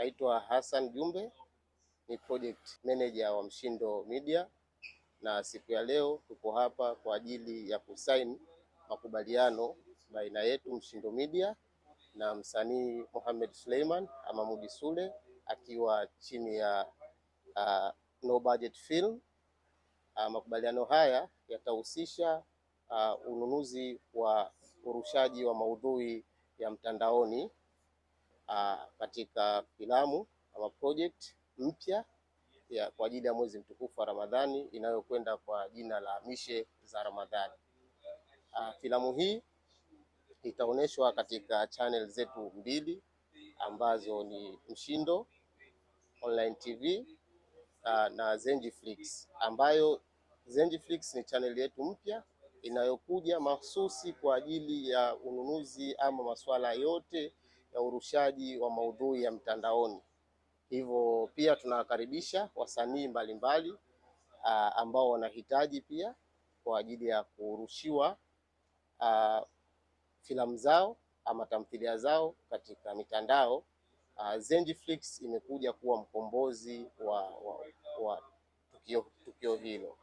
Naitwa Hassan Jumbe, ni project manager wa Mshindo Media, na siku ya leo tuko hapa kwa ajili ya kusaini makubaliano baina yetu Mshindo Media na msanii Mohamed Suleiman ama Mudi Sule akiwa chini ya No Budget Film. Makubaliano haya yatahusisha ununuzi wa urushaji wa maudhui ya mtandaoni katika filamu ama project mpya kwa ajili ya mwezi mtukufu wa Ramadhani inayokwenda kwa jina la Mishe za Ramadhani. Filamu hii itaonyeshwa katika channel zetu mbili ambazo ni Mshindo Online TV na Zenjiflix, ambayo Zenjiflix ni channel yetu mpya inayokuja mahsusi kwa ajili ya ununuzi ama masuala yote ya urushaji wa maudhui ya mtandaoni. Hivyo pia tunawakaribisha wasanii mbalimbali ambao wanahitaji pia kwa ajili ya kurushiwa filamu zao ama tamthilia zao katika mitandao. Zenjiflix imekuja kuwa mkombozi wa tukio hilo.